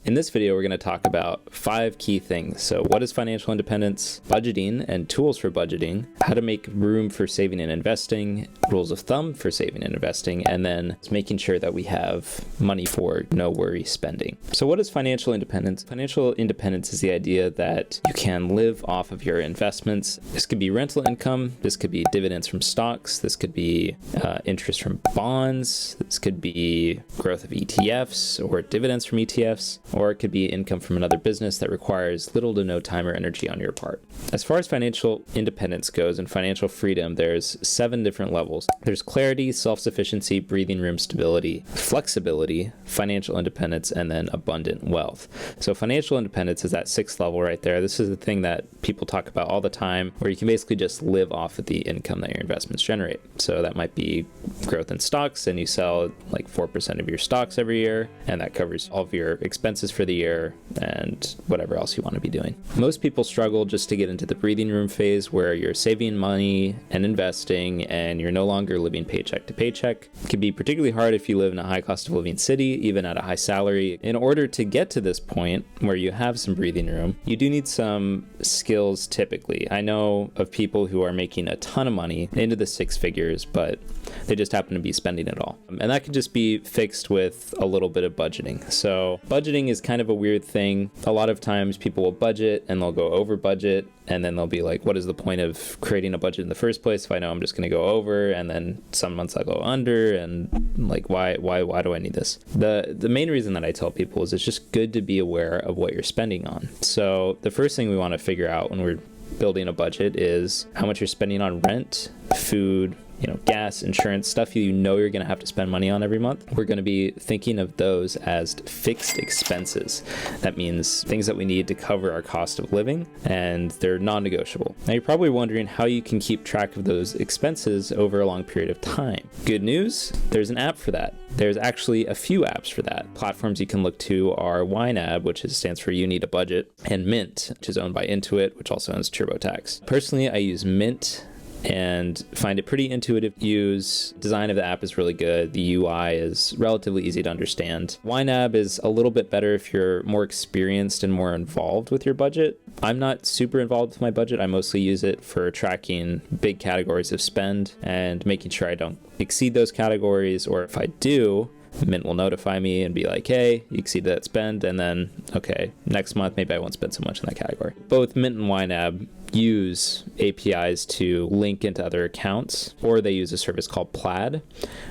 In this video, we're going to talk about 5 key things. So what is financial independence, budgeting and tools for budgeting, how to make room for saving and investing, rules of thumb for saving and investing, and then making sure that we have money for no worry spending. So what is financial independence? Financial independence is the idea that you can live off of your investments. This could be rental income. This could be dividends from stocks. This could be interest from bonds. This could be growth of ETFs or dividends from ETFs, or it could be income from another business that requires little to no time or energy on your part. As far as financial independence goes and financial freedom, there's 7 different levels. There's clarity, self-sufficiency, breathing room stability, flexibility, financial independence, and then abundant wealth. So financial independence is that 6th level right there. This is the thing that people talk about all the time, where you can basically just live off of the income that your investments generate. So that might be growth in stocks, and you sell like 4% of your stocks every year, and that covers all of your expenses for the year and whatever else you want to be doing. Most people struggle just to get into the breathing room phase, where you're saving money and investing and you're no longer living paycheck to paycheck. It can be particularly hard if you live in a high cost of living city, even at a high salary. In order to get to this point where you have some breathing room, you do need some skills typically. I know of people who are making a ton of money into the 6 figures, but they just happen to be spending it all. And that can just be fixed with a little bit of budgeting. So budgeting is kind of a weird thing. A lot of times people will budget and they'll go over budget, and then they'll be like, what is the point of creating a budget in the first place if I know I'm just going to go over, and then some months I'll go under, and like, why do I need this? The main reason that I tell people is it's just good to be aware of what you're spending on. So the first thing we want to figure out when we're building a budget is how much you're spending on rent, food, gas, insurance, stuff you're going to have to spend money on every month. We're going to be thinking of those as fixed expenses. That means things that we need to cover our cost of living, and they're non-negotiable. Now you're probably wondering how you can keep track of those expenses over a long period of time. Good news, there's an app for that. There's actually a few apps for that. Platforms you can look to are YNAB, which stands for You Need a Budget, and Mint, which is owned by Intuit, which also owns TurboTax. Personally, I use Mint and find it pretty intuitive to use. Design of the app is really good. The UI is relatively easy to understand. YNAB is a little bit better if you're more experienced and more involved with your budget. I'm not super involved with my budget. I mostly use it for tracking big categories of spend and making sure I don't exceed those categories, or if I do, Mint will notify me and be like, hey, you exceeded that spend, and then, okay, next month maybe I won't spend so much in that category. Both Mint and YNAB use APIs to link into other accounts, or they use a service called Plaid,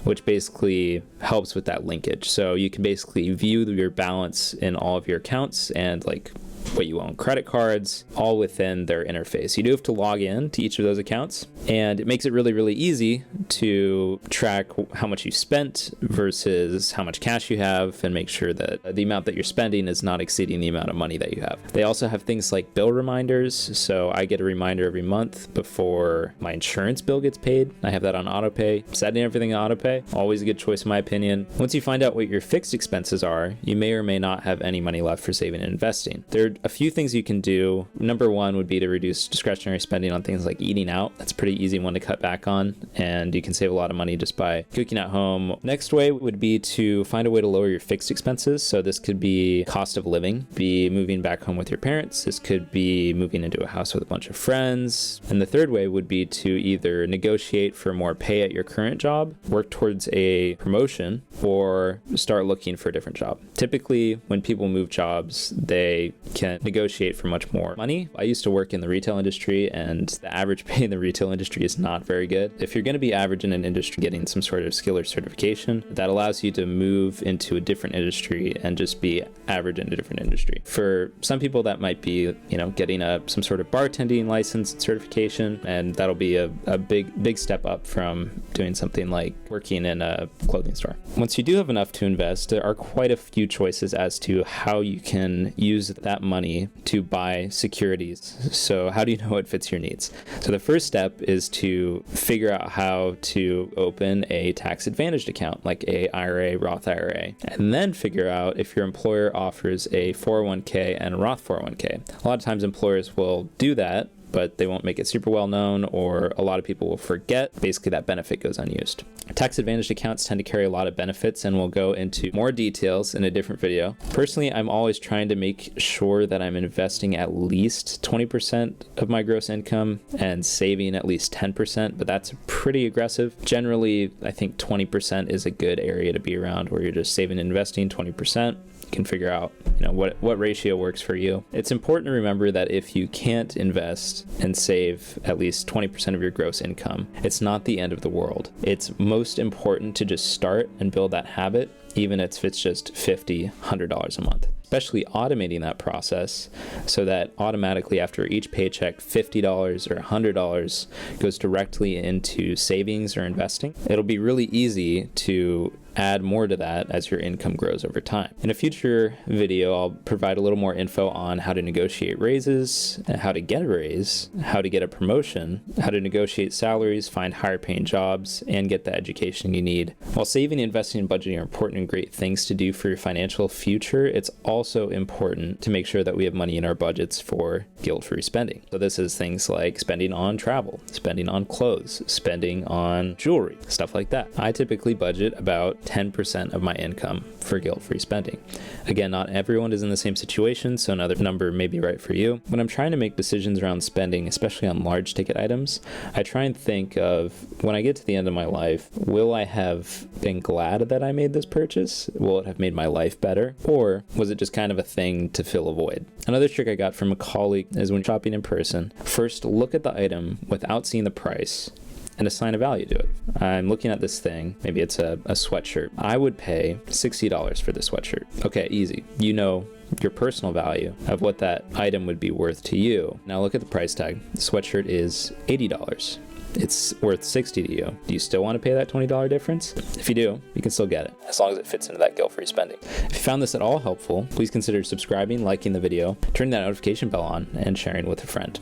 which basically helps with that linkage. So you can basically view your balance in all of your accounts and like what you own, credit cards, all within their interface. You do have to log in to each of those accounts, and it makes it really, really easy to track how much you spent versus how much cash you have, and make sure that the amount that you're spending is not exceeding the amount of money that you have. They also have things like bill reminders. So I get a reminder every month before my insurance bill gets paid. I have that on autopay. Setting everything on autopay, always a good choice in my opinion. Once you find out what your fixed expenses are, you may or may not have any money left for saving and investing. There are a few things you can do. Number 1 would be to reduce discretionary spending on things like eating out. That's a pretty easy one to cut back on, and you can save a lot of money just by cooking at home. Next way would be to find a way to lower your fixed expenses. So this could be cost of living, be moving back home with your parents. This could be moving into a house with a bunch of friends. And the third way would be to either negotiate for more pay at your current job, work towards a promotion, or start looking for a different job. Typically, when people move jobs, they can negotiate for much more money. I used to work in the retail industry, and the average pay in the retail industry is not very good. If you're going to be average in an industry, getting some sort of skill or certification, that allows you to move into a different industry and just be average in a different industry. For some people, that might be, getting some sort of bartending license and certification, and that'll be a big step up from doing something like working in a clothing store. Once you do have enough to invest, there are quite a few choices as to how you can use that money to buy securities. So how do you know it fits your needs? So the first step is to figure out how to open a tax advantaged account like a IRA, Roth IRA, and then figure out if your employer offers a 401k and a Roth 401k. A lot of times employers will do that, but they won't make it super well known, or a lot of people will forget. Basically, that benefit goes unused. Tax advantaged accounts tend to carry a lot of benefits, and we'll go into more details in a different video. Personally, I'm always trying to make sure that I'm investing at least 20% of my gross income and saving at least 10%, but that's pretty aggressive. Generally, I think 20% is a good area to be around, where you're just saving and investing 20%. You can figure out, what ratio works for you. It's important to remember that if you can't invest and save at least 20% of your gross income, it's not the end of the world. It's most important to just start and build that habit, even if it's just $50, $100 a month. Especially automating that process so that automatically after each paycheck, $50 or $100 goes directly into savings or investing. It'll be really easy to add more to that as your income grows over time. In a future video, I'll provide a little more info on how to negotiate raises, how to get a raise, how to get a promotion, how to negotiate salaries, find higher paying jobs, and get the education you need. While saving, investing, and budgeting are important and great things to do for your financial future, it's also important to make sure that we have money in our budgets for guilt-free spending. So this is things like spending on travel, spending on clothes, spending on jewelry, stuff like that. I typically budget about 10% of my income for guilt-free spending. Again, not everyone is in the same situation, so another number may be right for you. When I'm trying to make decisions around spending, especially on large ticket items, I try and think of, when I get to the end of my life, will I have been glad that I made this purchase? Will it have made my life better? Or was it just kind of a thing to fill a void? Another trick I got from a colleague is, when shopping in person, first look at the item without seeing the price and assign a value to it. I'm looking at this thing, maybe it's a sweatshirt. I would pay $60 for this sweatshirt. Okay, easy. You know your personal value of what that item would be worth to you. Now look at the price tag. The sweatshirt is $80. It's worth $60 to you. Do you still want to pay that $20 difference? If you do, you can still get it, as long as it fits into that guilt-free spending. If you found this at all helpful, please consider subscribing, liking the video, turning that notification bell on, and sharing with a friend.